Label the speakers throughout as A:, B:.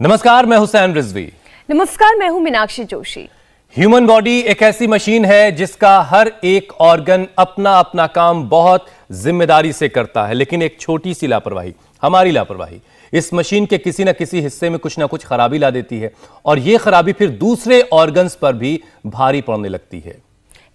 A: नमस्कार, मैं हुसैन रिजवी।
B: नमस्कार, मैं हूं मीनाक्षी जोशी।
A: ह्यूमन बॉडी एक ऐसी मशीन है जिसका हर एक ऑर्गन अपना अपना काम बहुत जिम्मेदारी से करता है, लेकिन एक छोटी सी लापरवाही, हमारी लापरवाही, इस मशीन के किसी न किसी हिस्से में कुछ ना कुछ खराबी ला देती है और यह खराबी फिर दूसरे ऑर्गन्स पर भी भारी पड़ने लगती है।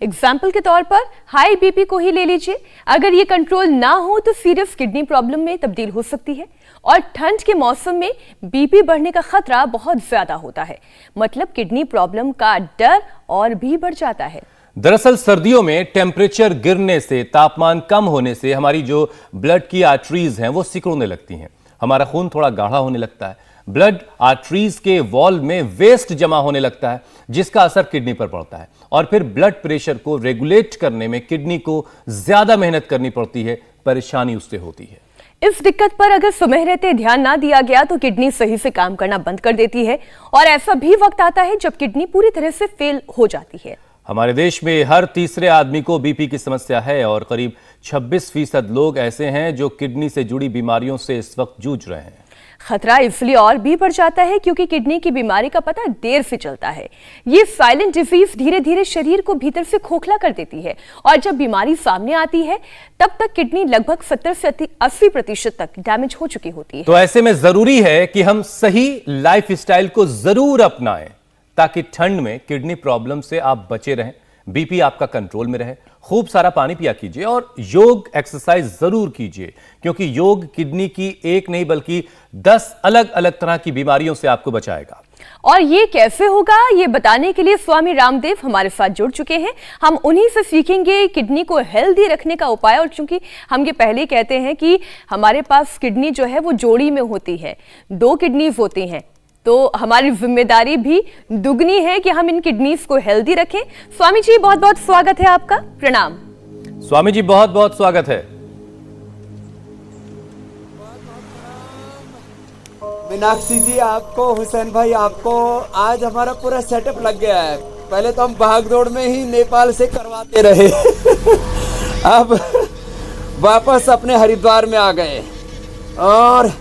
B: एग्जाम्पल के तौर पर हाई बीपी को ही ले लीजिए। अगर ये कंट्रोल ना हो तो सीरियस किडनी प्रॉब्लम में तब्दील हो सकती है और ठंड के मौसम में बीपी बढ़ने का खतरा बहुत ज्यादा होता है। मतलब किडनी प्रॉब्लम का डर और भी बढ़ जाता है।
A: दरअसल सर्दियों में टेम्परेचर गिरने से, तापमान कम होने से हमारी जो ब्लड की आर्टरीज हैं वो सिकुड़ने लगती हैं। हमारा खून थोड़ा गाढ़ा होने लगता है, ब्लड आर्टरीज के वॉल में वेस्ट जमा होने लगता है, जिसका असर किडनी पर पड़ता है और फिर ब्लड प्रेशर को रेगुलेट करने में किडनी को ज्यादा मेहनत करनी पड़ती है, परेशानी उससे होती है।
B: इस दिक्कत पर अगर समय रहते ध्यान ना दिया गया तो किडनी सही से काम करना बंद कर देती है और ऐसा भी वक्त आता है जब किडनी पूरी तरह से फेल हो जाती है।
A: हमारे देश में हर तीसरे आदमी को बीपी की समस्या है और करीब 26% लोग ऐसे हैं जो किडनी से जुड़ी बीमारियों से इस वक्त जूझ रहे हैं।
B: खतरा इसलिए और भी बढ़ जाता है क्योंकि किडनी की बीमारी का पता देर से चलता है। ये साइलेंट डिजीज धीरे धीरे शरीर को भीतर से खोखला कर देती है और जब बीमारी सामने आती है तब तक किडनी लगभग 70 से 80% तक डैमेज हो चुकी होती है।
A: तो ऐसे में जरूरी है कि हम सही लाइफस्टाइल को जरूर अपनाएं ताकि ठंड में किडनी प्रॉब्लम से आप बचे रहें, बीपी आपका कंट्रोल में रहे। खूब सारा पानी पिया कीजिए और योग एक्सरसाइज जरूर कीजिए क्योंकि योग किडनी की एक नहीं बल्कि 10 अलग अलग तरह की बीमारियों से आपको बचाएगा।
B: और ये कैसे होगा ये बताने के लिए स्वामी रामदेव हमारे साथ जुड़ चुके हैं। हम उन्हीं से सीखेंगे किडनी को हेल्दी रखने का उपाय। और चूंकि हम ये पहले कहते हैं कि हमारे पास किडनी जो है वो जोड़ी में होती है, 2 किडनीज होती हैं, तो हमारी जिम्मेदारी भी दुगनी है कि हम इन किडनीज को हेल्दी रखें। स्वामी जी बहुत बहुत स्वागत है आपका। प्रणाम
A: स्वामी जी, बहुत बहुत स्वागत है।
C: मीनाक्षी जी आपको, हुसैन भाई आपको, आज हमारा पूरा सेटअप लग गया है। पहले तो हम भागदौड़ में ही नेपाल से करवाते रहे अब वापस अपने हरिद्वार में आ गए और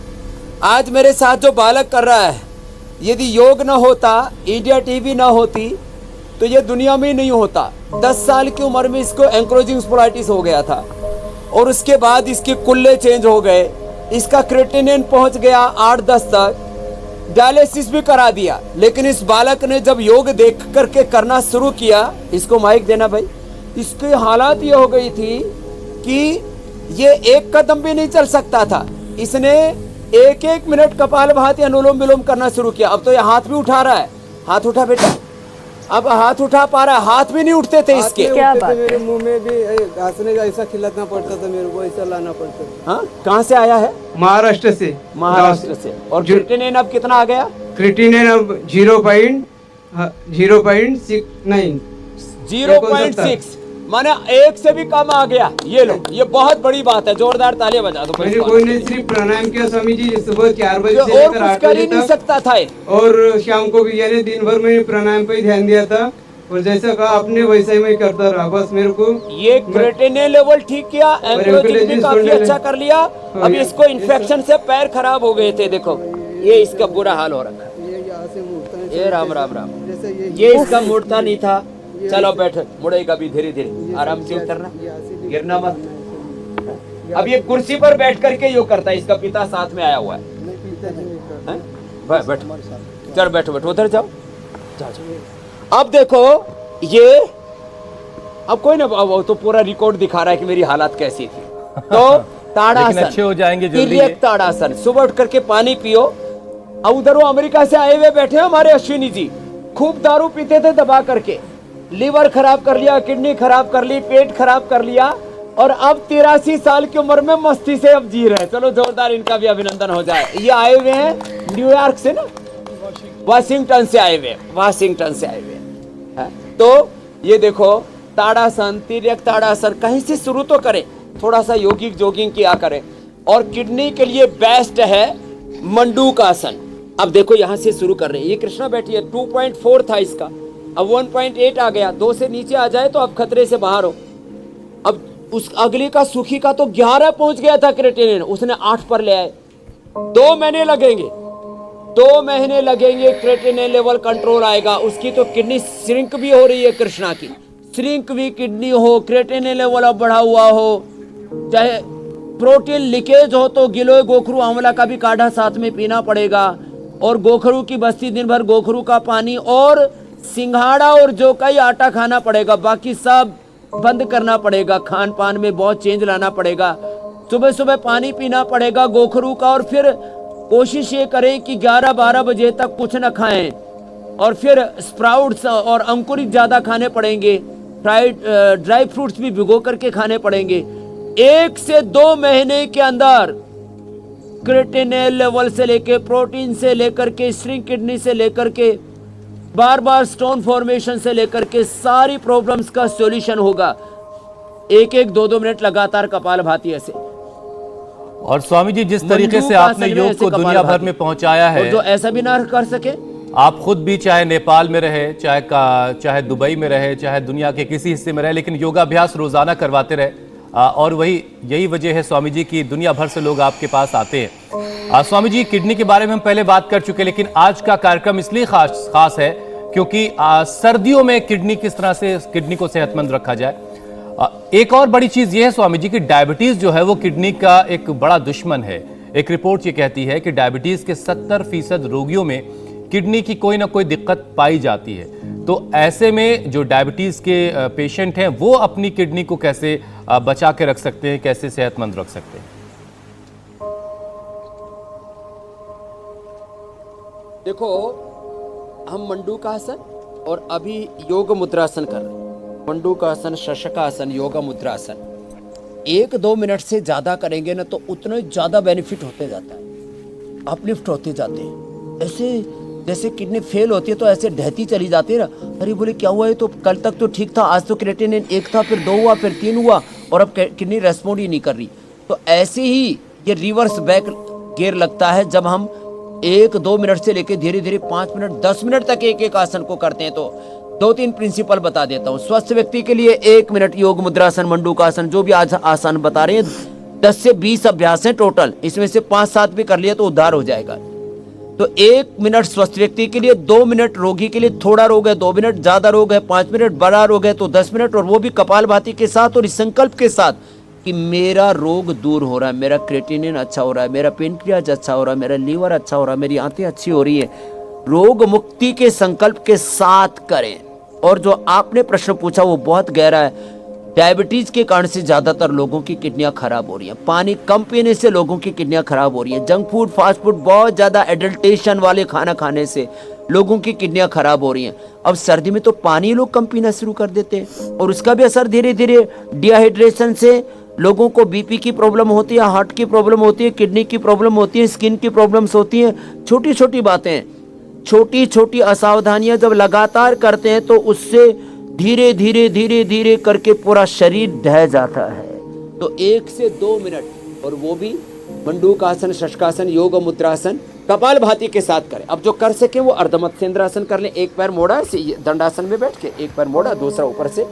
C: आज मेरे साथ जो बालक कर रहा है, यदि योग ना होता, इंडिया टीवी ना होती तो ये दुनिया में ही नहीं होता। 10 साल की उम्र में इसको एंक्रोजिंग स्पोलाइटिस हो गया था और उसके बाद इसके कुल्ले चेंज हो गए, इसका क्रेटिनिन पहुंच गया 8-10 तक, डायलिसिस भी करा दिया। लेकिन इस बालक ने जब योग देख करके करना शुरू किया, इसको माइक देना भाई, इसकी हालत ये हो गई थी कि ये एक कदम भी नहीं चल सकता था। इसने 1-1 मिनट कपालभाति अनुलोम विलोम करना शुरू किया। अब तो ये हाथ भी उठा रहा है। हाथ उठा बेटा, अब हाथ उठा पा रहा है। हाथ भी नहीं उठते थे इसके।
B: क्या बात,
D: मेरे मुंह में भी घासने का ऐसा खिलाना पड़ता था, मेरे को ऐसा लाना पड़ता था।
C: हाँ, कहाँ से आया है?
D: महाराष्ट्र से।
C: महाराष्ट्र से। और क्रिएटिनिन अब कितना आ गया?
D: क्रिएटिनिन अब 0.6
C: माने 1 से भी कम आ गया। ये लो, ये बहुत बड़ी बात है। जोरदार तालियां बजा दो।
D: मैंने कोई नहीं, सिर्फ प्राणायाम किया स्वामी जी, सुबह 4 बजे से
C: और
D: लेकर
C: कुछ
D: 8
C: कर
D: बजे
C: ही नहीं
D: तक
C: सकता था ये।
D: और शाम को भी, यानी दिन भर मैंने प्राणायाम पे ही ध्यान दिया था और जैसा कहा आपने वैसा ही मैं करता रहा। बस मेरे को
C: ये क्रिएटिनिन लेवल ठीक किया, एंक्रोजिंग भी काफी अच्छा कर लिया। अब इसको इन्फेक्शन से पैर खराब हो गए थे, देखो ये इसका बुरा हाल हो रखा है।
D: ये यहाँ से मुड़ता है,
C: ये राम राम राम,
D: जैसे
C: ये इसका मुड़ता नहीं था। चलो बैठ, मुड़ेगा भी धीरे धीरे, आराम से उतरना, गिरना मत। अब ये कुर्सी पर बैठ करके योग करता है। इसका पिता साथ में आया हुआ है। बैठ, चल बैठो बैठो, उधर जाओ, जाओ। अब देखो ये, अब कोई ना, अब तो पूरा रिकॉर्ड दिखा रहा है कि मेरी हालत कैसी थी। तो ताड़ासन,
A: अच्छे हो जाएंगे जल्दी।
C: तिर्यक ताड़ासन, सुबह उठ करके पानी पियो। अब उधर वो अमेरिका से आए हुए बैठे हमारे अश्विनी जी, खूब दारू पीते थे दबा करके, लीवर खराब कर लिया, किडनी खराब कर ली, पेट खराब कर लिया और अब 83 साल की उम्र में मस्ती से अब जी रहे हैं। चलो जोरदार इनका भी अभिनंदन हो जाए। ये आए हुए हैं न्यूयॉर्क से ना, वाशिंगटन से आए हुए, वाशिंगटन से आए हुए। तो ये देखो ताड़ासन, तिर्यक ताड़ासन, कहीं से शुरू तो करें, थोड़ा सा योगिक जोगिंग किया करें। और किडनी के लिए बेस्ट है मंडूकासन। अब देखो यहाँ से शुरू कर रहे हैं। ये कृष्णा बैठी है, 2.4 था इसका, अब 1.8 आ गया। 2 से नीचे आ जाए तो अब खतरे से बाहर हो। अब उस अगले का सुखी का तो 11 पहुंच गया था क्रिएटिनिन, उसने 8 पर ले आए। 2 महीने लगेंगे। 2 महीने लगेंगे, क्रेटिनिन लेवल कंट्रोल आएगा। उसकी तो किडनी श्रिंक भी हो रही है, कृष्णा की श्रिंक भी किडनी हो, क्रेटिनिन लेवल अब बढ़ा हुआ हो, चाहे प्रोटीन लीकेज हो तो गिलोय गोखरू आंवला का भी काढ़ा साथ में पीना पड़ेगा। और गोखरू की बस्ती दिन भर गोखरू का पानी और सिंघाड़ा और जौ का ही आटा खाना पड़ेगा, बाकी सब बंद करना पड़ेगा। खान पान में बहुत चेंज लाना पड़ेगा। सुबह सुबह पानी पीना पड़ेगा गोखरू का, और फिर कोशिश ये करें कि 11-12 बजे तक कुछ न खाएं, और फिर स्प्राउट्स और अंकुरित ज़्यादा खाने पड़ेंगे। फ्राइड ड्राई फ्रूट्स भी भिगो करके खाने पड़ेंगे। 1 से 2 महीने के अंदर क्रेटिनिन लेवल से लेके, प्रोटीन से लेकर के, श्रिंक किडनी से लेकर के, बार बार स्टोन फॉर्मेशन से लेकर के सारी प्रॉब्लम्स का सॉल्यूशन होगा। 1-1, 2-2 मिनट लगातार कपालभाति ऐसे।
A: और स्वामी जी, जिस तरीके से आपने योग को दुनिया भर में पहुंचाया है,
C: जो ऐसा भी ना कर सके,
A: आप खुद भी चाहे नेपाल में रहे, चाहे दुबई में रहे, चाहे दुनिया के किसी हिस्से में रहे, लेकिन योगाभ्यास रोजाना करवाते रहे। और यही वजह है स्वामी जी की दुनिया भर से लोग आपके पास आते हैं। स्वामी जी, किडनी के बारे में हम पहले बात कर चुके, लेकिन आज का कार्यक्रम इसलिए खास है क्योंकि सर्दियों में किस तरह से किडनी को सेहतमंद रखा जाए। एक और बड़ी चीज ये है स्वामी जी की डायबिटीज जो है वो किडनी का एक बड़ा दुश्मन है। एक रिपोर्ट ये कहती है कि डायबिटीज के 70% रोगियों में किडनी की कोई ना कोई दिक्कत पाई जाती है। तो ऐसे में जो डायबिटीज के पेशेंट हैं वो अपनी किडनी को कैसे बचा के रख सकते हैं, कैसे सेहतमंद रख सकते हैं?
C: देखो, हम मंडूकासन और अभी योग मुद्रासन कर रहे हैं। मंडूकासन, शशकासन, योग मुद्रासन 1-2 मिनट से ज़्यादा करेंगे ना तो उतना ज़्यादा बेनिफिट होते जाता है, अपलिफ्ट होते जाते हैं। ऐसे जैसे किडनी फेल होती है तो ऐसे ढहती चली जाती है ना, अरे बोले क्या हुआ है, तो कल तक तो ठीक था, आज तो क्रेटिनिन 1 था, फिर 2 हुआ, फिर 3 हुआ, और अब किडनी रेस्पॉन्ड ही नहीं कर रही। तो ऐसे ही ये रिवर्स बैक गियर लगता है जब हम 1-2 मिनट से लेके धीरे धीरे 5 मिनट 10 मिनट तक एक आसन को करते हैं। तो 2-3 प्रिंसिपल बता देता हूँ। स्वस्थ व्यक्ति के लिए 1 मिनट योग मुद्रासन, मंडूकासन, जो भी आज आसन बता रहे हैं, 10 से 20 अभ्यास हैं टोटल, इसमें से 5-7 भी कर लिया तो उद्धार हो जाएगा। तो 1 मिनट स्वस्थ व्यक्ति के लिए, 2 मिनट रोगी के लिए, थोड़ा रोग है 2 मिनट, ज्यादा रोग है 5 मिनट, बड़ा रोग है तो 10 मिनट, और वो भी कपालभाति के साथ और इस संकल्प के साथ कि मेरा रोग दूर हो रहा है, मेरा क्रेटिनिन अच्छा हो रहा है, मेरा पेनक्रियाज अच्छा हो रहा है, मेरा लीवर अच्छा हो रहा है, मेरी आंतें अच्छी हो रही है। रोग मुक्ति के संकल्प के साथ करें। और जो आपने प्रश्न पूछा वो बहुत गहरा है। डायबिटीज के कारण से ज्यादातर लोगों की किडनियां खराब हो रही हैं। पानी कम पीने से लोगों की किडनियां खराब हो रही हैं। जंक फूड, फास्ट फूड, बहुत ज्यादा एडल्टेशन वाले खाना खाने से लोगों की किडनियां खराब हो रही हैं। अब सर्दी में तो पानी लोग कम पीना शुरू कर देते हैं और उसका भी असर धीरे धीरे डिहाइड्रेशन से लोगों को बीपी की प्रॉब्लम होती है, हार्ट की प्रॉब्लम होती है, किडनी की प्रॉब्लम होती है, स्किन की प्रॉब्लम्स होती हैं। छोटी छोटी बातें, छोटी छोटी असावधानियां जब लगातार करते हैं तो उससे धीरे धीरे धीरे धीरे करके पूरा शरीर ढह जाता है। तो 1 से 2 मिनट, और वो भी मंडूकासन, शशकासन, योग मुद्रासन, कपालभाति के साथ करें। अब जो कर सके वो अर्धमत्स्येंद्रासन कर लें। एक पैर मोड़ा ऐसे दंडासन में बैठ के, एक पैर मोड़ा, दूसरा ऊपर से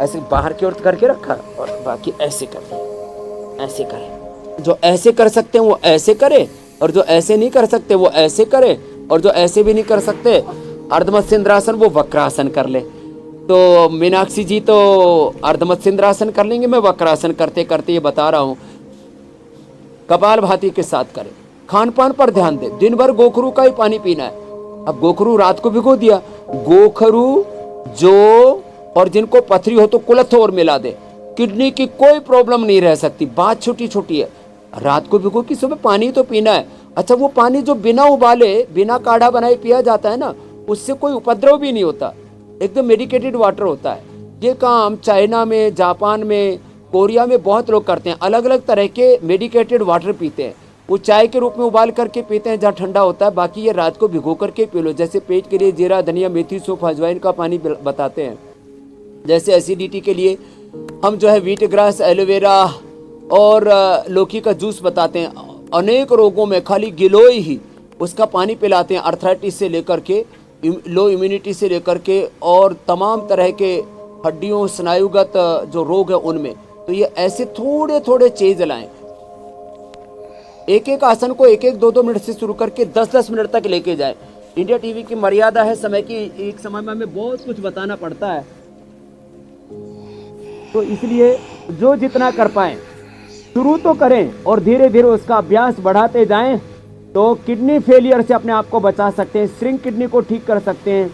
C: ऐसे बाहर की ओर करके रखा और बाकी ऐसे करें, ऐसे करें। जो ऐसे कर सकते हैं वो ऐसे करें, और जो ऐसे नहीं कर सकते वो ऐसे करें, और जो ऐसे भी नहीं कर सकते अर्धमत्स्येंद्रासन वो वक्रासन कर ले। तो मीनाक्षी जी तो अर्धमत्स्येंद्रासन कर लेंगे, मैं वक्रासन करते करते ये बता रहा हूँ। कपालभाति के साथ करें। खान पान पर ध्यान दें। दिन भर गोखरू का ही पानी पीना है। अब गोखरू रात को भिगो दिया, गोखरू जो और जिनको पथरी हो तो कुलथ और मिला दे। किडनी की कोई प्रॉब्लम नहीं रह सकती। बात छोटी छोटी है। रात को भिगो कि सुबह पानी तो पीना है। अच्छा, वो पानी जो बिना उबाले, बिना काढ़ा बनाए पिया जाता है ना, उससे कोई उपद्रव भी नहीं होता, एकदम मेडिकेटेड वाटर होता है। ये काम चाइना में, जापान में, कोरिया में बहुत लोग करते हैं। अलग अलग तरह के मेडिकेटेड वाटर पीते हैं। वो चाय के रूप में उबाल करके पीते हैं जहाँ ठंडा होता है। बाकी ये रात को भिगो करके पी लो। जैसे पेट के लिए जीरा, धनिया, मेथी, सौंफ, अजवाइन का पानी बताते हैं। जैसे एसिडिटी के लिए हम जो है व्हीट ग्रास, एलोवेरा और लौकी का जूस बताते हैं। अनेक रोगों में खाली गिलोय ही उसका पानी पिलाते हैं। अर्थराइटिस से लेकर के, लो इम्यूनिटी से लेकर के, और तमाम तरह के हड्डियों, स्नायुगत जो रोग है उनमें। तो ये ऐसे थोड़े थोड़े चीज लाएं। एक एक आसन को एक एक 2-2 मिनट से शुरू करके 10-10 मिनट तक लेके जाए। इंडिया टीवी की मर्यादा है समय की, एक समय में हमें बहुत कुछ बताना पड़ता है, तो इसलिए जो जितना कर पाए शुरू तो करें और धीरे धीरे उसका अभ्यास बढ़ाते जाएं, तो किडनी फेलियर से अपने आप को बचा सकते हैं, श्रिंक किडनी को ठीक कर सकते हैं।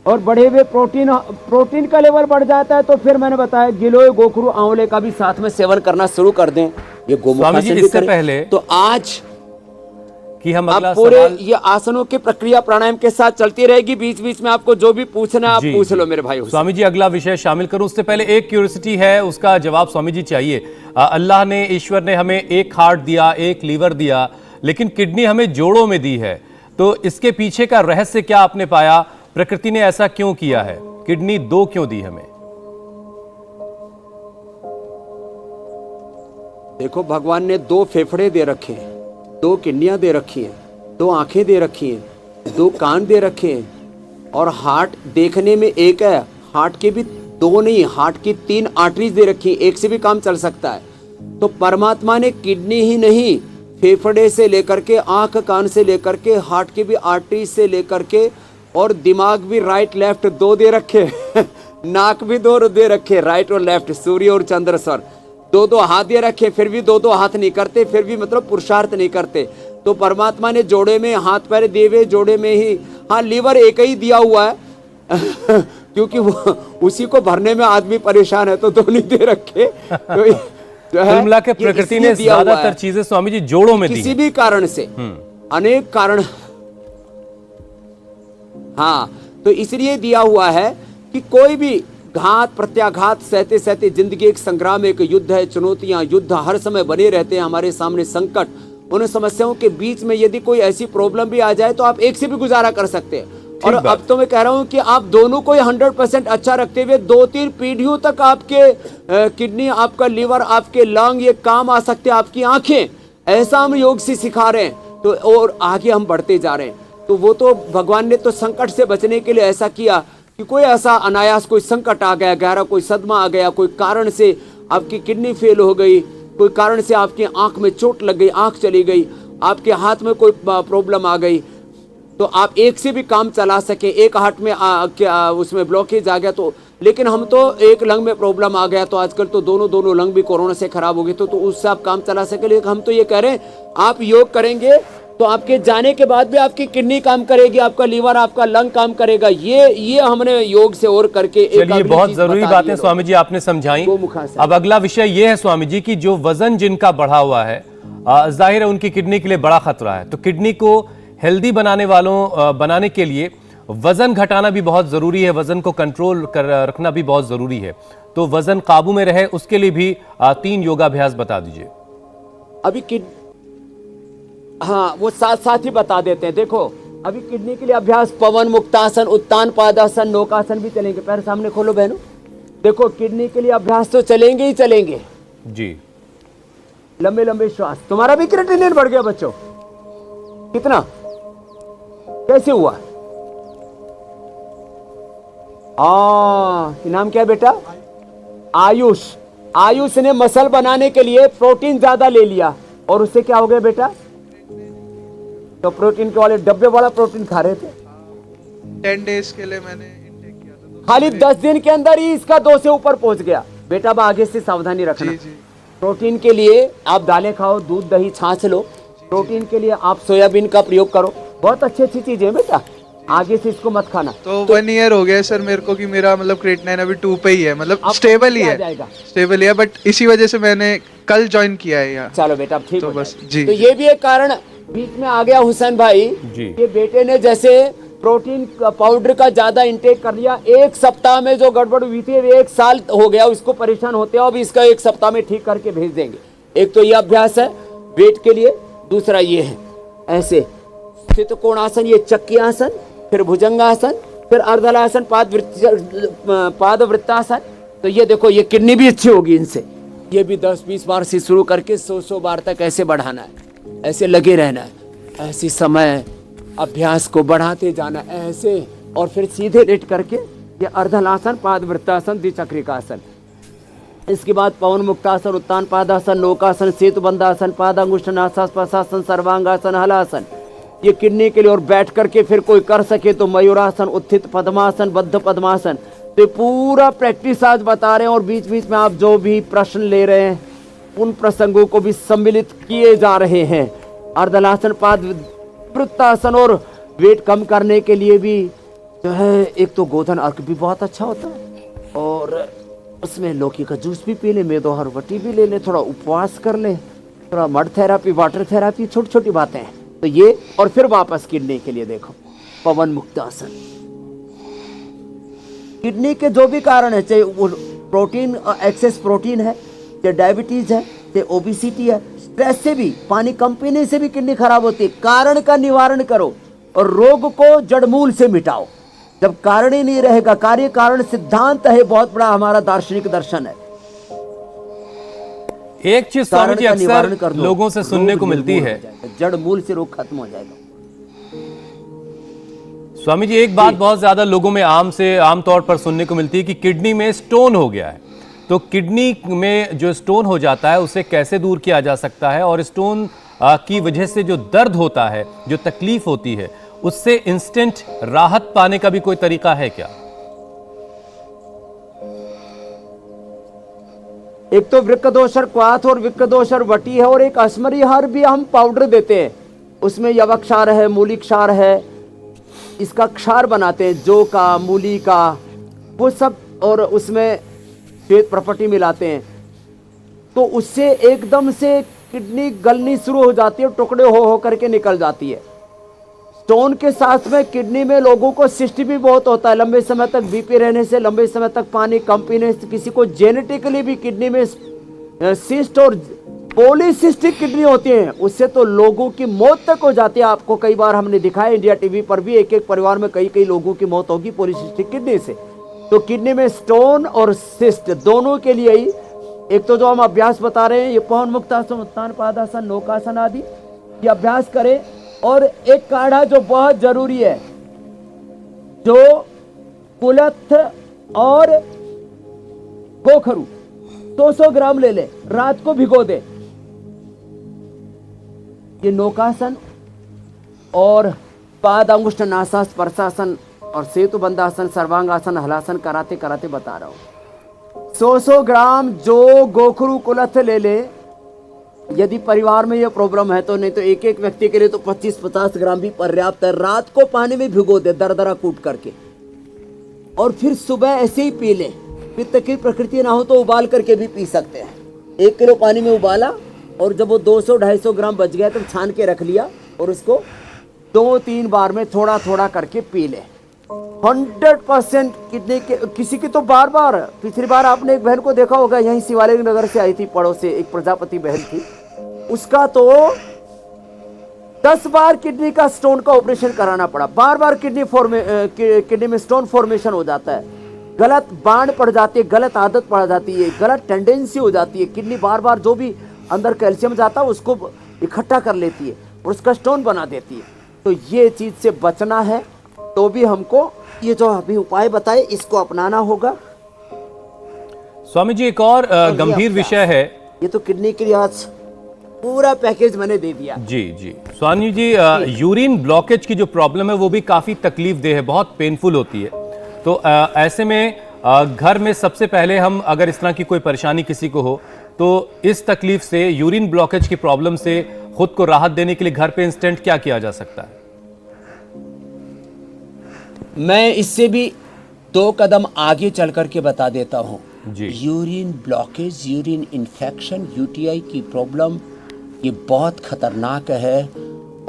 C: और बढ़े हुए प्रोटीन का लेवल बढ़ जाता है, तो फिर मैंने बताया गिलोय, गोखरू, आंवले का भी साथ में सेवन करना शुरू कर दें। ये गोमुखासन भी
A: इससे
C: करें।
A: पहले
C: तो आज
A: कि हम
C: आप
A: अगला
C: पूरे
A: सवाल
C: ये आसनों की प्रक्रिया प्राणायाम के साथ चलती रहेगी। बीच बीच में आपको जो भी पूछना है आप
A: जी,
C: पूछ लो
A: जी।
C: मेरे भाई।
A: स्वामी जी अगला विषय शामिल करूं उससे पहले एक क्यूरियोसिटी है, उसका जवाब स्वामी जी चाहिए। अल्लाह ने, ईश्वर ने हमें एक हार्ट दिया, एक लीवर दिया, लेकिन किडनी हमें जोड़ों में दी है, तो इसके पीछे का रहस्य क्या आपने पाया? प्रकृति ने ऐसा क्यों किया है? किडनी 2 क्यों दी हमें?
C: देखो, भगवान ने 2 फेफड़े दे रखे हैं, 2 किडनियां दे रखी हैं, 2 आंखें दे रखी हैं, 2 कान दे रखे हैं, और हार्ट देखने में एक है, हार्ट के भी 2 नहीं, हार्ट की 3 आर्टरीज दे रखी हैं, एक से भी काम चल सकता है। तो परमात्मा ने किडनी ही नहीं, फेफड़े से लेकर के, आंख कान से लेकर के, हार्ट की भी आर्टरीज से लेकर के, और दिमाग भी राइट लेफ्ट 2 दे रखे नाक भी 2 दे रखे, राइट और लेफ्ट, सूर्य और चंद्र सर, 2-2 हाथ दे रखे, फिर भी 2-2 हाथ नहीं करते, फिर भी मतलब पुरुषार्थ नहीं करते। तो परमात्मा ने जोड़े में हाथ पैर दिए हुए, जोड़े में ही, हाँ लीवर एक ही दिया हुआ है क्योंकि वो उसी को भरने में आदमी परेशान है, तो 2 नहीं दे रखे। तो जो है,
A: मिला के प्रकृति ने ज्यादातर चीजें स्वामी जी जोड़ों में दी,
C: किसी भी कारण से, अनेक कारण, हाँ, तो इसलिए दिया हुआ है कि कोई भी घात प्रत्याघात सहते सहते, जिंदगी एक संग्राम, एक युद्ध है, चुनौतियां, युद्ध हर समय बने रहते हैं हमारे सामने, संकट, उन समस्याओं के बीच में यदि कोई ऐसी प्रॉब्लम भी आ जाए तो आप एक से भी गुजारा कर सकते हैं। और अब तो मैं कह रहा हूं कि आप दोनों को 100% अच्छा रखते हुए 2-3 पीढ़ियों तक आपके किडनी, आपका लीवर, आपके लंग ये काम आ सकते हैं, आपकी आंखें, ऐसा हम योग से सिखा रहे हैं। तो और आगे हम बढ़ते जा रहे हैं। तो वो तो भगवान ने तो संकट से बचने के लिए ऐसा किया कि कोई ऐसा अनायास कोई संकट आ गया, गहरा कोई सदमा आ गया, कोई कारण से आपकी किडनी फेल हो गई, कोई कारण से आपकी आंख में चोट लग गई, आंख चली गई, आपके हाथ में कोई प्रॉब्लम आ गई, तो आप एक से भी काम चला सके, एक हार्ट में उसमें ब्लॉकेज आ गया, तो लेकिन हम तो एक लंग में प्रॉब्लम आ गया, तो आजकल तो दोनों लंग भी कोरोना से खराब हो गए, तो उससे आप काम चला सके। लेकिन हम तो ये कह रहे हैं आप योग करेंगे तो आपके जाने के बाद भी आपकी किडनी काम करेगी, आपका लीवर, आपका लंग काम करेगा। ये हमने योग से और करके
A: चलिए, बहुत जरूरी बातें स्वामी जी आपने समझाई। अब अगला विषय ये है स्वामी जी की जो वजन जिनका बढ़ा हुआ है, जाहिर है उनकी किडनी के लिए बड़ा खतरा है। तो किडनी को हेल्दी बनाने के लिए वजन घटाना भी बहुत जरूरी है, वजन को कंट्रोल कर रखना भी बहुत जरूरी है। तो वजन काबू में रहे उसके लिए भी 3 योगाभ्यास बता दीजिए।
C: अभी हाँ, वो साथ ही बता देते हैं। देखो, अभी किडनी के लिए अभ्यास पवन मुक्तासन, उत्तान पादासन, नौकासन भी चलेंगे। पैर सामने खोलो बहनों। देखो, किडनी के लिए अभ्यास तो चलेंगे ही चलेंगे
A: जी।
C: लंबे लंबे श्वास। तुम्हारा भी क्रिएटिनिन बढ़ गया बच्चों, कितना, कैसे हुआ? नाम क्या है बेटा? आयुष। आयुष ने मसल बनाने के लिए प्रोटीन ज्यादा ले लिया, और उससे क्या हो गया बेटा? तो प्रोटीन के वाले डब्बे वाला प्रोटीन खा रहे थे।
E: 10 डेज के लिए मैंने इंटेक किया था,
C: खाली 10 दिन के अंदर ही इसका 2 से ऊपर पहुंच गया। बेटा अब आगे से सावधानी रखना।
E: जी।
C: प्रोटीन के लिए आप दालें खाओ, दूध दही छाछ लो। प्रोटीन के लिए आप सोयाबीन का प्रयोग करो, बहुत अच्छी चीज है बेटा। आगे से इसको मत खाना।
E: तो 1 ईयर हो गया सर मेरे को कि मेरा मतलब क्रिएटिनिन अभी 2 पे ही है, मतलब स्टेबल ही है, स्टेबल ही है, बट इसी वजह से मैंने कल ज्वाइन किया है यहाँ।
C: चलो बेटा, ठीक
E: तो
C: हो
E: बस
C: जाएगा।
E: जी।
C: तो ये भी एक कारण बीच में आ गया हुसैन भाई
A: जी।
C: ये बेटे ने जैसे प्रोटीन पाउडर का ज्यादा इंटेक कर लिया, 1 सप्ताह में जो गड़बड़ हुई थी 1 साल हो गया उसको परेशान होते हो। अब इसका 1 सप्ताह में ठीक करके भेज देंगे। एक तो ये अभ्यास है वेट के लिए, दूसरा ये है ऐसे स्थित कोणासन, ये चक्की आसन, फिर भुजंगासन, फिर अर्धलासन, पाद वृत्तासन। तो ये देखो, ये किडनी भी अच्छी होगी इनसे। ये भी 10-20 बार से शुरू करके 100 बार तक ऐसे बढ़ाना है, ऐसे लगे रहना है, ऐसी समय अभ्यास को बढ़ाते जाना ऐसे, और फिर सीधे लेट करके ये अर्धलासन, पाद वृत्तासन, द्विचक्रिकासन।
F: इसके बाद पवन मुक्तासन, उत्तान पादासन, नौकासन, सेतु बंधासन, पादांगुष्ठासन, प्रशासन, सर्वांगासन, हलासन, ये किडनी के लिए। और बैठ करके फिर कोई कर सके तो मयूरासन, उत्थित पद्मासन, बद्ध पद्मासन। तो पूरा प्रैक्टिस आज बता रहे हैं और बीच बीच में आप जो भी प्रश्न ले रहे हैं उन प्रसंगों को भी सम्मिलित किए जा रहे हैं। अर्धलासन, पाद वृत्तासन, और वेट कम करने के लिए भी जो है एक तो गोधन अर्क भी बहुत अच्छा होता है, और उसमें लौकी का जूस भी पी लें, मेदोहर वटी भी ले लें, थोड़ा उपवास कर लें, थोड़ा मड थेरापी, वाटर थेरापी, छोटी छोटी बातें हैं। तो ये, और फिर वापस किडनी के लिए देखो पवन मुक्तासन। किडनी के जो भी कारण है, चाहे वो प्रोटीन, एक्सेस प्रोटीन है, चाहे डायबिटीज है, चाहे ओबिसिटी है, स्ट्रेस से भी, पानी कम पीने से भी किडनी खराब होती है। कारण का निवारण करो और रोग को जड़मूल से मिटाओ। जब कारण ही नहीं रहेगा, कार्य कारण सिद्धांत है बहुत बड़ा, हमारा दार्शनिक दर्शन है।
A: एक चीज स्वामी जी अक्सर लोगों से सुनने को मिलती है,
F: जड़ मूल से रोग खत्म हो जाएगा।
A: स्वामी जी एक बात बहुत ज्यादा लोगों में आमतौर पर सुनने को मिलती है कि किडनी में स्टोन हो गया है। तो किडनी में जो स्टोन हो जाता है उसे कैसे दूर किया जा सकता है, और स्टोन की वजह से जो दर्द होता है, जो तकलीफ होती है, उससे इंस्टेंट राहत पाने का भी कोई तरीका है क्या?
F: एक तो वृक्कदोषर क्वाथ और वृक्कदोषर वटी है, और एक अस्मरीहार भी हम पाउडर देते हैं, उसमें यवक्षार है, मूली क्षार है, इसका क्षार बनाते हैं, जौ का, मूली का, वो सब, और उसमें श्वेत प्रपटी मिलाते हैं। तो उससे एकदम से किडनी गलनी शुरू हो जाती है, टुकड़े हो करके निकल जाती है। स्टोन के साथ में किडनी में लोगों को सिस्ट भी बहुत होता है, लंबे समय तक बीपी रहने से, लंबे समय तक पानी कम पीने से, किसी को जेनेटिकली भी किडनी में सिस्ट और पॉलीसिस्टिक किडनी होती है, उससे तो लोगों की मौत तक हो जाती है। आपको कई बार हमने दिखाया इंडिया टीवी पर भी, एक एक परिवार में कई कई लोगों की मौत होगी पॉलीसिस्टिक किडनी से। तो किडनी में स्टोन और सिस्ट दोनों के लिए ही एक तो जो हम अभ्यास बता रहे हैं, ये पवन मुक्तासन, उत्तान पादासन, नौकासन आदि, ये अभ्यास करें। और एक काढ़ा जो बहुत जरूरी है, जो कुलथ और गोखरू 200 ग्राम ले ले, रात को भिगो दे। ये नौकासन और पाद अंगुष्ठ नासास स्पर्शासन और सेतु बंधासन, सर्वांगासन, हलासन कराते कराते बता रहा हूं। 100 ग्राम जो गोखरू कुलथ ले ले, यदि परिवार में यह प्रॉब्लम है तो, नहीं तो एक एक व्यक्ति के लिए तो 25-50 ग्राम भी पर्याप्त है। रात को पानी में भिगो दे दरदरा कूट करके, और फिर सुबह ऐसे ही पी ले। पित्त की प्रकृति ना हो तो उबाल करके भी पी सकते हैं। 1 किलो पानी में उबाला, और जब वो 200-250 ग्राम बच गया तब छान के रख लिया, और उसको 2-3 बार में थोड़ा थोड़ा करके पी ले। 100% किडनी के, किसी की तो बार बार, पिछली बार आपने एक बहन को देखा होगा, यहीं शिवालिक नगर से आई थी, पड़ोस से एक प्रजापति बहन थी, उसका तो 10 बार किडनी का स्टोन का ऑपरेशन कराना पड़ा। बार बार किडनी में स्टोन फॉर्मेशन हो जाता है, गलत बांध पड़ जाती है, गलत आदत पड़ जाती है, गलत टेंडेंसी हो जाती है। किडनी बार बार जो भी अंदर कैल्शियम जाता है उसको इकट्ठा कर लेती है और उसका स्टोन बना देती है। तो ये चीज से बचना है तो भी हमको ये जो अभी उपाय बताए इसको अपनाना होगा।
A: स्वामी जी एक और गंभीर विषय है,
F: ये तो किडनी के लिए आज पूरा पैकेज मैंने दे दिया।
A: जी जी स्वामी जी, यूरिन ब्लॉकेज की जो प्रॉब्लम है वो भी काफी तकलीफदेह है, बहुत पेनफुल होती है। तो ऐसे में घर में सबसे पहले हम अगर इस तरह की कोई परेशानी किसी को हो तो इस तकलीफ से, यूरिन ब्लॉकेज की प्रॉब्लम से खुद को राहत देने के लिए घर पे इंस्टेंट क्या किया जा सकता है?
F: मैं इससे भी 2 कदम आगे चल करके बता देता हूँ
A: जी।
F: Urine blockage, urine infection, UTI की प्रॉब्लम ये बहुत खतरनाक है,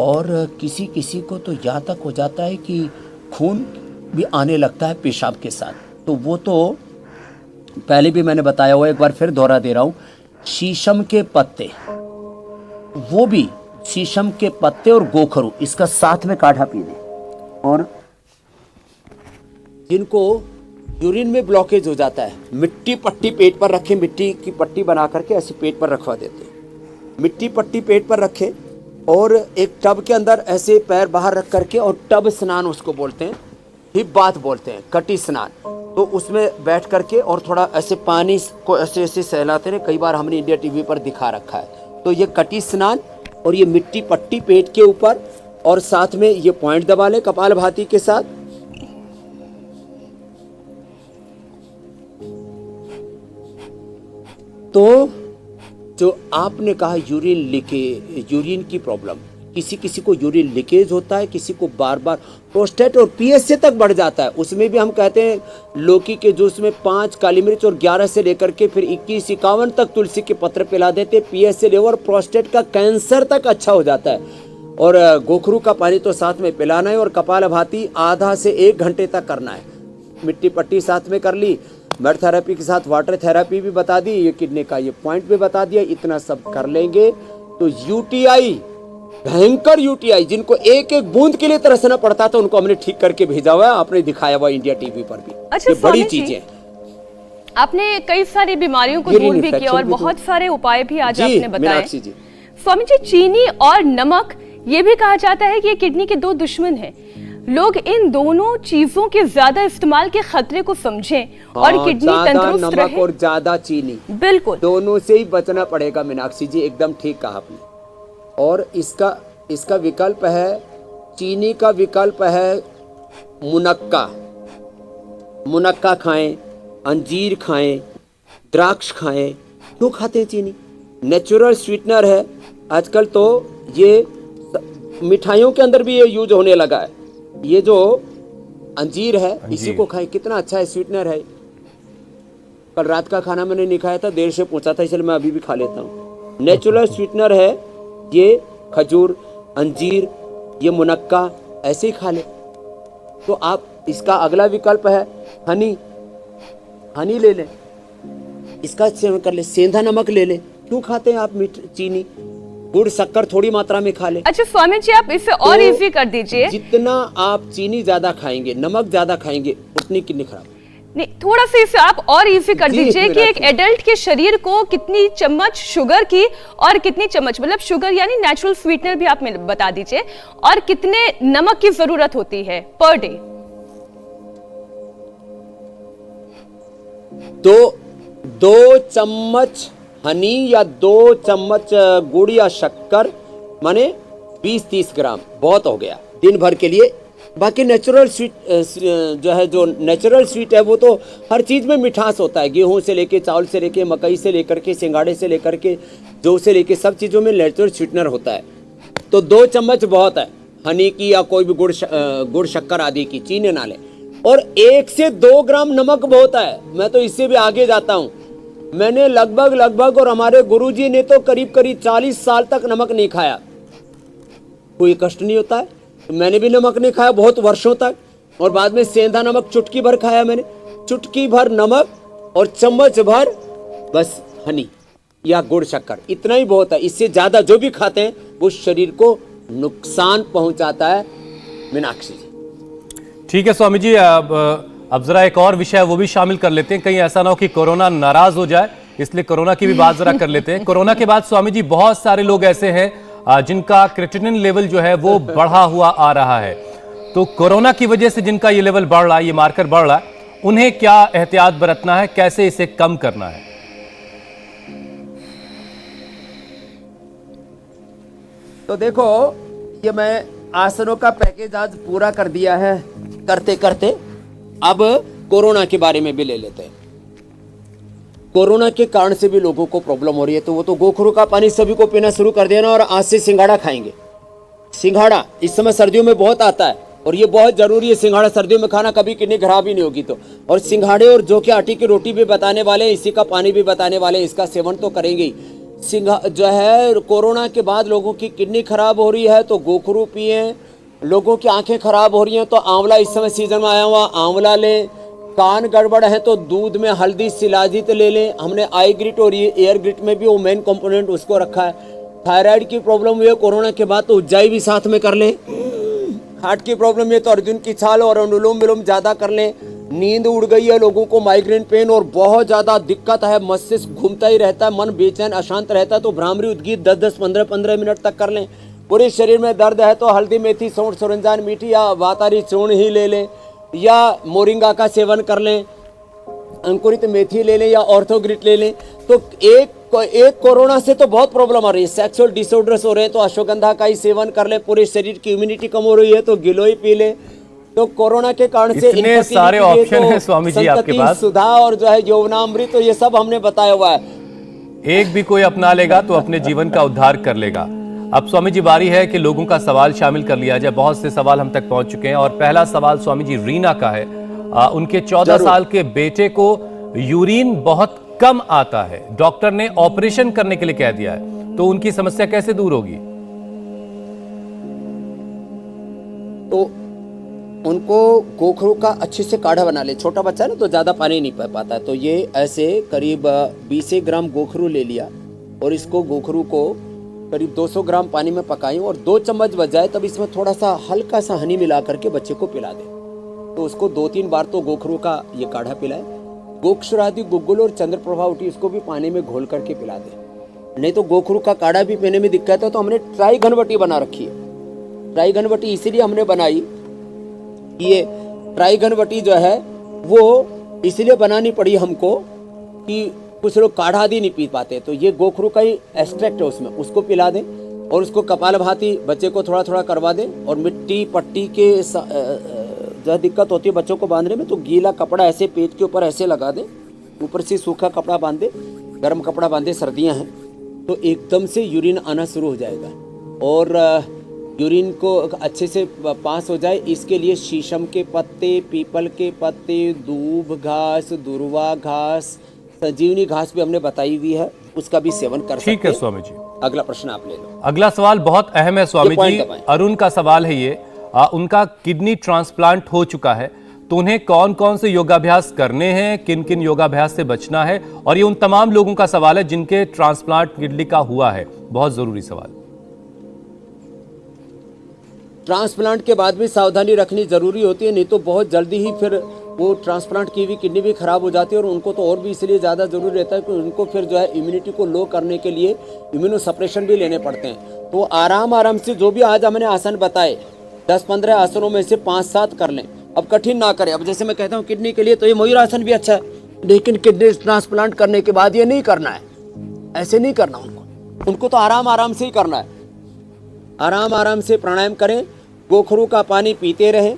F: और किसी किसी को तो यहाँ तक हो जाता है कि खून भी आने लगता है पेशाब के साथ। तो वो तो पहले भी मैंने बताया हुआ, एक बार फिर दोहरा दे रहा हूँ। शीशम के पत्ते, वो भी शीशम के पत्ते और गोखरू, इसका साथ में काढ़ा पी लें। और जिनको यूरिन में ब्लॉकेज हो जाता है, मिट्टी पट्टी पेट पर रखें, मिट्टी की पट्टी बना करके ऐसे पेट पर रखवा देते हैं। मिट्टी पट्टी पेट पर रखें और एक टब के अंदर ऐसे पैर बाहर रख करके, और टब स्नान उसको बोलते हैं, हिप बाथ बोलते हैं, कटी स्नान। तो उसमें बैठ करके और थोड़ा ऐसे पानी को ऐसे ऐसे सहलाते रहे। कई बार हमने इंडिया टीवी पर दिखा रखा है। तो ये कटी स्नान और ये मिट्टी पट्टी पेट के ऊपर और साथ में ये पॉइंट दबा लें कपालभाति के साथ। तो जो आपने कहा यूरिन की प्रॉब्लम, किसी किसी को यूरिन लीकेज होता है, किसी को बार बार प्रोस्टेट और पीएसए तक बढ़ जाता है। उसमें भी हम कहते हैं लौकी के जूस में 5 काली मिर्च और 11 से लेकर के फिर 21-51 तक तुलसी के पत्र पिला देते। पीएसए लेवर प्रोस्टेट का कैंसर तक अच्छा हो जाता है। और गोखरू का पानी तो साथ में पिलाना है और कपालभाति आधा से 1 घंटे तक करना है। मिट्टी पट्टी साथ में कर ली, मेड थेरेपी के साथ वाटर थेरेपी भी बता दी, ये किडनी का ये पॉइंट भी बता दिया। इतना सब कर लेंगे तो यूटीआई, भयंकर यूटीआई जिनको एक एक बूंद के लिए तरसना पड़ता था, उनको हमने ठीक करके भेजा हुआ है। आपने दिखाया हुआ इंडिया टीवी पर भी।
B: अच्छा,
F: ये बड़ी चीजें
B: आपने कई सारी बीमारियों को दूर भी किया और बहुत सारे उपाय भी आज आपने बताए। स्वामी जी, चीनी और नमक, ये भी कहा जाता है कि ये किडनी के 2 दुश्मन हैं। लोग इन दोनों चीजों के ज्यादा इस्तेमाल के खतरे को समझें और किडनी तंदुरुस्त रहे।
F: नमक और ज्यादा चीनी,
B: बिल्कुल
F: दोनों से ही बचना पड़ेगा। मीनाक्षी जी एकदम ठीक कहा आपने। और इसका विकल्प है, चीनी का विकल्प है मुनक्का खाएं, अंजीर खाएं, द्राक्ष खाएं। क्यों खाते हैं चीनी? नेचुरल स्वीटनर है। आजकल तो ये मिठाइयों के अंदर भी ये यूज होने लगा है। ये जो अंजीर है इसी को खाएं, कितना अच्छा है, स्वीटनर है। कल रात का खाना मैंने नहीं खाया था, देर से पूछा था, इसलिए मैं अभी भी खा लेता हूँ। नेचुरल स्वीटनर है ये, खजूर, अंजीर, ये मुनक्का, ऐसे ही खा ले। तो आप इसका अगला विकल्प है हनी ले लें, इसका सेवन कर ले। सेंधा नमक ले लें। क्यों खाते हैं आप चीनी? गुड़ शक्कर थोड़ी मात्रा में खा ले।
B: अच्छा स्वामी जी, आप इसे और इजी कर दीजिए।
F: जितना आप चीनी ज्यादा खाएंगे, नमक ज्यादा खाएंगे, उतनी किडनी खराब।
B: नहीं, थोड़ा सा इसे आप और इजी कर दीजिए कि एक एडल्ट के शरीर को कितनी चम्मच शुगर की और कितनी चम्मच, मतलब शुगर यानी नेचुरल स्वीटनर भी आप बता दीजिए, और कितने नमक की जरूरत होती है पर डे?
F: तो 2 चम्मच हनी या 2 चम्मच गुड़ या शक्कर, माने 20-30 ग्राम बहुत हो गया दिन भर के लिए। बाकी नेचुरल स्वीट जो नेचुरल स्वीट है वो तो हर चीज़ में मिठास होता है। गेहूं से लेके, चावल से लेके, मकई से लेकर के, सिंगाड़े से लेकर के, जौ से लेके, सब चीज़ों में नेचुरल स्वीटनर होता है। तो 2 चम्मच बहुत है हनी की या कोई भी गुड़ शक्कर आदि की, चीनी ना ले। और 1 से 2 ग्राम नमक बहुत है। मैं तो इससे भी आगे जाता हूँ। मैंने लगभग और हमारे गुरुजी ने तो करीब 40 साल तक नमक नहीं खाया। कोई कष्ट नहीं होता है। मैंने भी नमक नहीं खाया बहुत वर्षों तक, और बाद में सेंधा नमक चुटकी भर खाया मैंने। चुटकी भर नमक और चम्मच भर बस हनी या गुड़ शक्कर, इतना ही बहुत है। इससे ज्यादा जो भी खाते हैं वो शरीर को नुकसान पहुंचाता है। मीनाक्षी जी
A: ठीक है स्वामी जी, अब जरा एक और विषय वो भी शामिल कर लेते हैं, कहीं ऐसा ना हो कि कोरोना नाराज हो जाए, इसलिए कोरोना की भी बात जरा कर लेते हैं। कोरोना के बाद स्वामी जी बहुत सारे लोग ऐसे हैं जिनका क्रिएटिनिन लेवल जो है वो बढ़ा हुआ आ रहा है। तो कोरोना की वजह से जिनका ये लेवल बढ़ रहा है, ये मार्कर बढ़ रहा है, उन्हें क्या एहतियात बरतना है, कैसे इसे कम करना है?
F: तो देखो, ये मैं आसनों का पैकेज आज पूरा कर दिया है। करते करते अब कोरोना के बारे में भी ले लेते हैं। कोरोना के कारण से भी लोगों को प्रॉब्लम हो रही है, तो वो तो गोखरू का पानी सभी को पीना शुरू कर देना और आज से सिंघाड़ा खाएंगे। सिंघाड़ा इस समय सर्दियों में बहुत आता है और ये बहुत जरूरी है। सिंघाड़ा सर्दियों में खाना, कभी किडनी खराब ही नहीं होगी। तो और सिंघाड़े और जौ के आटे की रोटी भी बताने वाले हैं, इसी का पानी भी बताने वाले हैं, इसका सेवन तो करेंगे ही। जो है कोरोना के बाद लोगों की किडनी खराब हो रही है तो गोखरू पिए। लोगों की आंखें खराब हो रही हैं तो आंवला, इस समय सीजन में आया हुआ आंवला लें। कान गड़बड़ है तो दूध में हल्दी शिलाजीत ले लें। हमने आई ग्रिट और एयर ग्रिट में भी वो मेन कंपोनेंट उसको रखा है। थायराइड की प्रॉब्लम हुई है कोरोना के बाद तो उज्जाई भी साथ में कर लें। हार्ट की प्रॉब्लम है तो अर्जुन की छाल और अनुलोम विलोम ज्यादा कर लें। नींद उड़ गई है लोगों को, माइग्रेन पेन और बहुत ज्यादा दिक्कत है, मस्तिष्क घूमता ही रहता है, मन बेचैन अशांत रहता है, तो भ्रामरी उद्गीत 10-10, 15-15 मिनट तक कर लें। पूरे शरीर में दर्द है तो हल्दी, मेथी, सौंठ, सरंजान, मीठी या वातारी चूर्ण ही ले लें या मोरिंगा का सेवन कर लें। अंकुरित मेथी ले लें या ऑर्थोग्रिट ले लें, तो एक कोरोना से तो बहुत प्रॉब्लम आ रही है, सेक्सुअल डिसऑर्डर्स हो रहे हैं तो अश्वगंधा का ही सेवन कर ले, पूरे शरीर की इम्यूनिटी कम हो रही है तो गिलोय पी ले। तो कोरोना के कारण से
A: इतने सारे ऑप्शन हैं स्वामी जी आपके पास,
F: सुधा और जो है यौवनामृत, तो ये सब हमने बताया हुआ है।
A: एक भी कोई अपना लेगा तो अपने जीवन का उद्धार कर लेगा। अब स्वामी जी बारी है कि लोगों का सवाल शामिल कर लिया जाए। बहुत से सवाल हम तक पहुंच चुके हैं और पहला सवाल स्वामी जी रीना का है। उनके 14 साल के बेटे को यूरिन बहुत कम आता है, डॉक्टर ने ऑपरेशन करने के लिए कह दिया है, तो उनकी समस्या कैसे दूर होगी?
F: तो उनको गोखरू का अच्छे से काढ़ा बना ले, छोटा बच्चा है ना तो ज्यादा पानी नहीं पी पाता, तो ये ऐसे करीब 20 ग्राम गोखरू ले लिया और इसको गोखरू को करीब 200 ग्राम पानी में पकाएं और 2 चम्मच बच जाए तब इसमें थोड़ा सा हल्का सा हनी मिला करके बच्चे को पिला दें। तो उसको 2-3 बार तो गोखरू का ये काढ़ा पिलाए। गोक्षरादि, गुग्गुल और चंद्रप्रभा उठी इसको भी पानी में घोल करके पिला दें। नहीं तो गोखरू का काढ़ा भी पीने में दिक्कत है तो हमने ट्राई घनवटी बना रखी है। ट्राई घनवटी इसीलिए हमने बनाई, ये ट्राई घनवटी जो है वो इसलिए बनानी पड़ी हमको कि कुछ लोग काढ़ा आदि नहीं पी पाते, तो ये गोखरू का ही एक्सट्रैक्ट है उसमें, उसको पिला दें और उसको कपालभाति बच्चे को थोड़ा थोड़ा करवा दें। और मिट्टी पट्टी के जो दिक्कत होती है बच्चों को बांधने में, तो गीला कपड़ा ऐसे पेट के ऊपर ऐसे लगा दें, ऊपर से सूखा कपड़ा बांध दे, गर्म कपड़ा बांधे, सर्दियां हैं तो एकदम से यूरिन आना शुरू हो जाएगा और यूरिन को अच्छे से पास हो जाए। इसके लिए शीशम के पत्ते, पीपल के पत्ते, दूब घास, दुर्वा घास, संजीवनी घास भी हमने बताई हुई है, उसका भी सेवन कर सकते हैं।
A: ठीक है स्वामी जी,
F: अगला प्रश्न आप ले लो।
A: अगला सवाल बहुत अहम है स्वामी जी। अरुण का सवाल है ये, उनका किडनी ट्रांसप्लांट हो चुका है तो उन्हें कौन कौन से योगाभ्यास करने हैं, किन किन योगाभ्यास से बचना है, और ये उन तमाम लोगों का सवाल है जिनके ट्रांसप्लांट किडनी का हुआ है। बहुत जरूरी सवाल।
F: ट्रांसप्लांट के बाद भी सावधानी रखनी जरूरी होती है, नहीं तो बहुत जल्दी ही फिर वो ट्रांसप्लांट की हुई किडनी भी खराब हो जाती है और उनको तो और भी इसलिए ज़्यादा ज़रूरी रहता है कि उनको फिर जो है इम्यूनिटी को लो करने के लिए इम्यूनो सप्रेशन भी लेने पड़ते हैं। तो आराम से जो भी आज हमने आसन बताए 10-15 आसनों में से 5-7 कर लें। अब कठिन ना करें। अब जैसे मैं कहता हूँ किडनी के लिए तो ये मयूर आसन भी अच्छा है, लेकिन किडनी ट्रांसप्लांट करने के बाद ये नहीं करना है, ऐसे नहीं करना उनको तो आराम से ही करना है। आराम से प्राणायाम करें, गोखरू का पानी पीते रहें।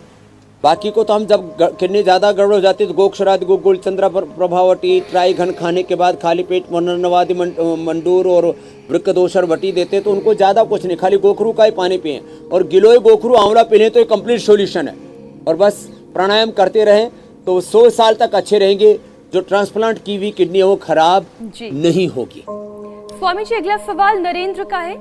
F: बाकी को तो हम जब किडनी ज़्यादा गड़बड़ हो जाती है तो गोक्षरादि, गुग्गुल, चंद्र प्रभावटी, ट्राई घन खाने के बाद खाली पेट मननवादि मंडूर और वृक्कदोषर वटी देते तो उनको ज़्यादा कुछ नहीं, खाली गोखरू का ही पानी पिएं और गिलोय गोखरू आंवला पी लें तो ये कंप्लीट सॉल्यूशन है। और बस प्राणायाम करते रहें तो 100 साल तक अच्छे रहेंगे। जो ट्रांसप्लांट की हुई किडनी है वो खराब नहीं होगी।
B: स्वामी जी अगला सवाल नरेंद्र का है।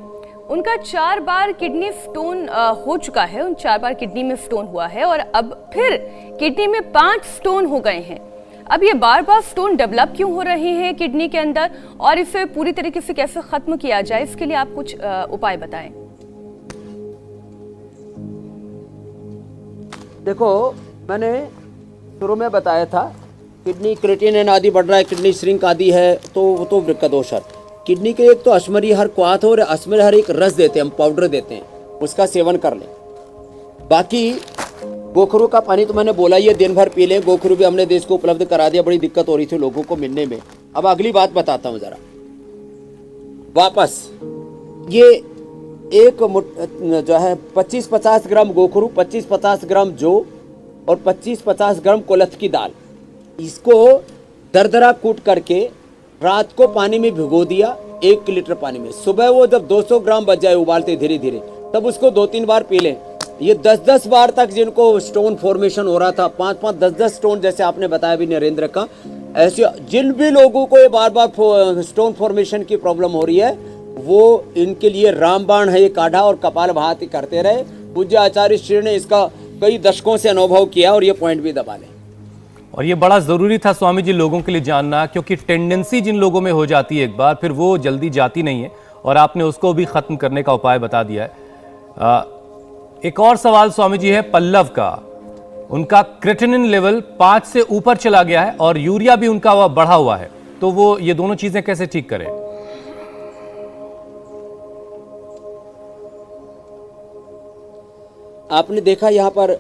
B: उनका 4 बार किडनी स्टोन हो चुका है, उन 4 बार किडनी में स्टोन हुआ है और अब फिर किडनी में 5 स्टोन हो गए हैं। अब ये बार स्टोन डेवलप क्यों हो रहे हैं किडनी के अंदर और इसे पूरी तरीके से कैसे खत्म किया जाए, इसके लिए आप कुछ उपाय बताएं।
F: देखो मैंने शुरू में बताया था किडनी क्रिएटिनिन आदि बढ़ रहा है, किडनी श्रिंक आदि है तो वृक्कदोषर। किडनी के एक तो अश्मरीहर क्वाथ और अश्मरीहर एक रस देते हैं, हम पाउडर देते हैं, उसका सेवन कर लें। बाकी गोखरू का पानी तो मैंने बोला ये दिन भर पी लें। गोखरू भी हमने देश को उपलब्ध करा दिया, बड़ी दिक्कत हो रही थी लोगों को मिलने में। अब अगली बात बताता हूँ जरा वापस। ये एक जो है 25-50 ग्राम गोखरू, 25-50 ग्राम जौ और 25-50 ग्राम कोलथ की दाल, इसको दरदरा कूट करके रात को पानी में भिगो दिया 1 लीटर पानी में। सुबह वो जब 200 ग्राम बच जाए उबालते धीरे धीरे, तब उसको 2-3 बार पी लें। ये 10-10 बार तक जिनको स्टोन फॉर्मेशन हो रहा था, 5-5, 10-10 स्टोन जैसे आपने बताया भी नरेंद्र का, ऐसे जिन भी लोगों को ये बार स्टोन फॉर्मेशन की प्रॉब्लम हो रही है वो इनके लिए रामबाण है ये काढ़ा, और कपालभाति करते रहे। पूज्य आचार्य श्री ने इसका कई दशकों से अनुभव किया और ये पॉइंट भी दबा लें।
A: और ये बड़ा जरूरी था स्वामी जी लोगों के लिए जानना, क्योंकि टेंडेंसी जिन लोगों में हो जाती है एक बार, फिर वो जल्दी जाती नहीं है और आपने उसको भी खत्म करने का उपाय बता दिया है। एक और सवाल स्वामी जी है पल्लव का। उनका क्रिएटिनिन लेवल 5 से ऊपर चला गया है और यूरिया भी उनका बढ़ा हुआ है, तो वो ये दोनों चीजें कैसे ठीक करें?
F: आपने देखा यहाँ पर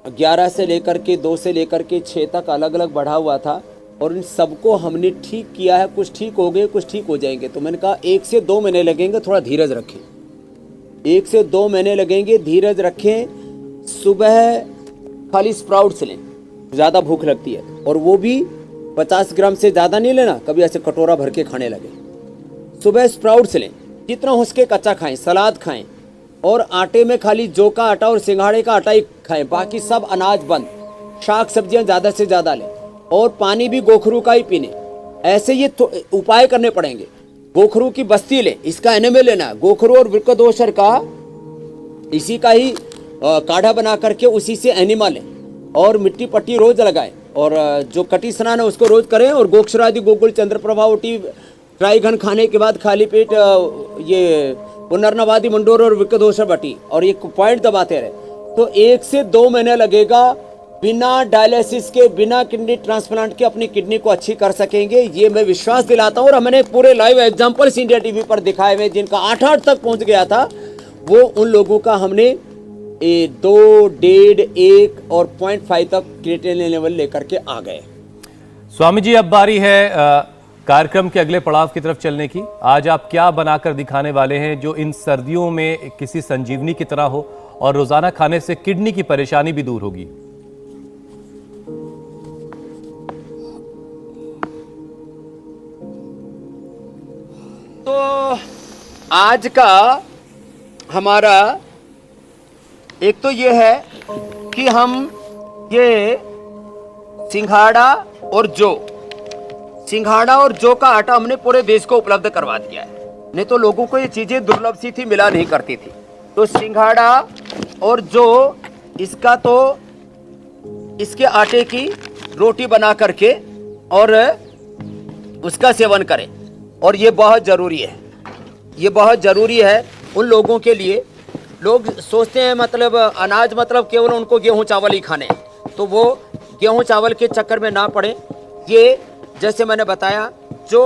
F: 11 से लेकर के 2 से लेकर के 6 तक अलग अलग बढ़ा हुआ था। और इन सबको हमने ठीक किया है। कुछ ठीक हो गए, कुछ ठीक हो जाएंगे। तो मैंने कहा 1 से 2 महीने लगेंगे, थोड़ा धीरज रखें। 1 से 2 महीने लगेंगे, धीरज रखें। सुबह खाली स्प्राउट्स लें, ज़्यादा भूख लगती है, और वो भी 50 ग्राम से ज़्यादा नहीं लेना, कभी ऐसे कटोरा भर के खाने लगे। सुबह स्प्राउट्स लें, जितना हो सके कच्चा खाएं, सलाद खाएं, और आटे में खाली जौ का आटा और सिंघाड़े का आटा ही खाएं, बाकी सब अनाज बंद। शाक सब्जियां ज़्यादा से ज़्यादा लें, और पानी भी गोखरू का ही पीने। ऐसे ये उपाय करने पड़ेंगे। गोखरू की बस्ती लें, इसका एनेमे लेना, गोखरू और वृक्कदोषर का इसी का ही काढ़ा बना करके उसी से एनिमा लें, और मिट्टी पट्टी रोज लगाएं, और जो कटी स्नान है उसको रोज करें, और गोक्षरादि गोकुल चंद्रप्रभा ओटी ड्राई घन खाने के बाद खाली पेट ये पुनर्नवादि मंडोर और वृक्कदोषर बटी, और ये पॉइंट दबाते रहे। तो 1 से 2 महीने लगेगा, बिना डायलिसिस के, बिना किडनी ट्रांसप्लांट के अपनी किडनी को अच्छी कर सकेंगे, ये मैं विश्वास दिलाता हूँ। और हमने पूरे लाइव एग्जांपल्स इंडिया टीवी पर दिखाए हुए, जिनका 8 तक पहुंच गया था, वो उन लोगों का हमने 2, 1.5, 1 और 0.5 तक क्रिएटिनिन लेवल लेकर के आ गए।
A: स्वामी जी, अब बारी है कार्यक्रम के अगले पड़ाव की तरफ चलने की। आज आप क्या बनाकर दिखाने वाले हैं जो इन सर्दियों में किसी संजीवनी की तरह हो, और रोजाना खाने से किडनी की परेशानी भी दूर होगी?
F: तो आज का हमारा एक तो ये है कि हम ये सिंघाड़ा और जौ का आटा हमने पूरे देश को उपलब्ध करवा दिया है। नहीं तो लोगों को ये चीजें दुर्लभ सी थी, मिला नहीं करती थी। तो सिंघाड़ा और जौ, इसका तो इसके आटे की रोटी बना करके और उसका सेवन करें, और ये बहुत ज़रूरी है। ये बहुत ज़रूरी है उन लोगों के लिए। लोग सोचते हैं मतलब अनाज मतलब केवल उनको गेहूं चावल ही खाने, तो वो गेहूं चावल के चक्कर में ना पड़े। ये जैसे मैंने बताया, जौ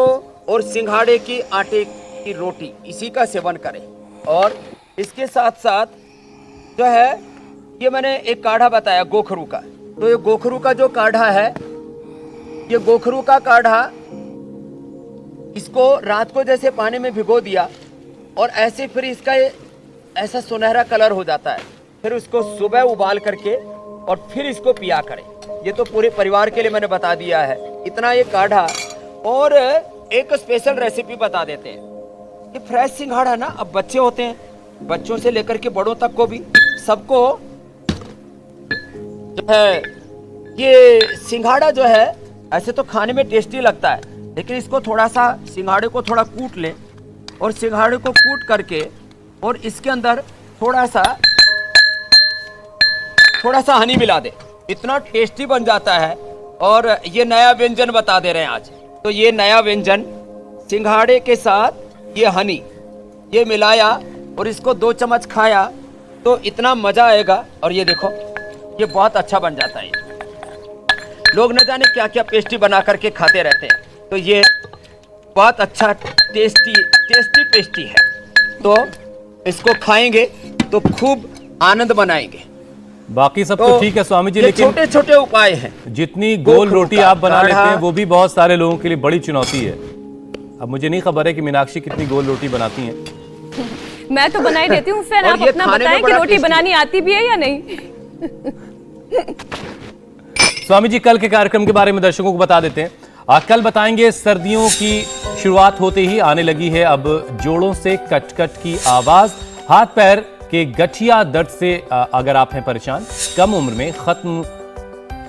F: और सिंघाड़े की आटे की रोटी, इसी का सेवन करें। और इसके साथ साथ जो है, ये मैंने एक काढ़ा बताया गोखरू का। तो ये गोखरू का जो काढ़ा है, ये गोखरू का काढ़ा, इसको रात को जैसे पानी में भिगो दिया, और ऐसे फिर इसका ऐसा सुनहरा कलर हो जाता है। फिर उसको सुबह उबाल करके और फिर इसको पिया करें। ये तो पूरे परिवार के लिए मैंने बता दिया है, इतना ये काढ़ा। और एक स्पेशल रेसिपी बता देते हैं। ये फ्रेश सिंघाड़ा ना, अब बच्चे होते हैं, बच्चों से लेकर के बड़ों तक को भी सबको जो है, ये सिंघाड़ा जो है ऐसे तो खाने में टेस्टी लगता है, लेकिन इसको थोड़ा सा, सिंघाड़े को थोड़ा कूट लें, और सिंघाड़े को कूट करके और इसके अंदर थोड़ा सा हनी मिला दे, इतना टेस्टी बन जाता है। और ये नया व्यंजन बता दे रहे हैं आज। तो ये नया व्यंजन, सिंघाड़े के साथ ये हनी ये मिलाया और इसको 2 चम्मच खाया तो इतना मजा आएगा। और ये देखो, ये बहुत अच्छा बन जाता है। लोग न जाने क्या क्या पेस्ट्री बना करके खाते रहते हैं, तो ये बहुत अच्छा टेस्टी पेस्ट्री है। तो इसको खाएंगे तो खूब आनंद मनाएंगे।
A: बाकी सब तो ठीक है स्वामी जी, लेकिन
F: छोटे छोटे उपाय हैं।
A: जितनी गोल रोटी आप बना लेते हैं वो भी बहुत सारे लोगों के लिए बड़ी चुनौती है। अब मुझे नहीं खबर है कि मीनाक्षी कितनी गोल रोटी बनाती हैं।
B: मैं तो बना ही देती हूँ। फिर आप अपना बताएं कि रोटी बनानी आती भी है या नहीं।
A: स्वामी जी, कल के कार्यक्रम के बारे में दर्शकों को बता देते हैं। कल बताएंगे, सर्दियों की शुरुआत होते ही आने लगी है अब जोड़ों से कट-कट की आवाज। हाथ पैर के गठिया दर्द से अगर आप हैं परेशान, कम उम्र में खत्म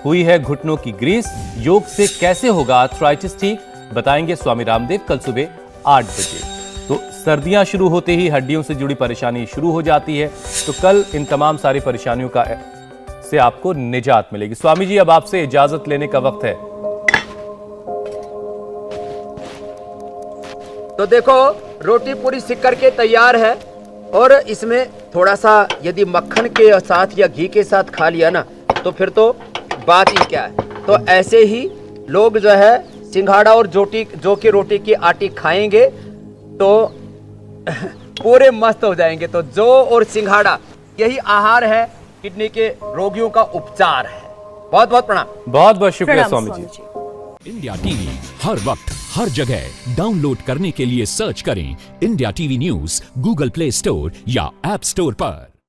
A: हुई है घुटनों की ग्रीस, योग से कैसे होगा आर्थराइटिस ठीक, बताएंगे स्वामी रामदेव कल सुबह 8 बजे। तो सर्दियां शुरू होते ही हड्डियों से जुड़ी परेशानी शुरू हो जाती है, तो कल इन तमाम सारी परेशानियों का से आपको निजात मिलेगी। स्वामी जी, अब आपसे इजाजत लेने का वक्त है।
F: तो देखो, रोटी पूरी सिक करके तैयार है, और इसमें थोड़ा सा यदि मक्खन के साथ या घी के साथ खा लिया ना, तो फिर तो बात ही क्या है। तो ऐसे ही लोग जो है सिंघाड़ा और जौ की रोटी की आटी खाएंगे तो पूरे मस्त हो जाएंगे। तो जौ और सिंघाड़ा यही आहार है, किडनी के रोगियों का उपचार है। बहुत बहुत प्रणाम।
A: बहुत बहुत शुक्रिया स्वामी जी।
G: इंडिया टीवी हर वक्त हर जगह डाउनलोड करने के लिए सर्च करें India TV news Google play store या ऐप स्टोर पर।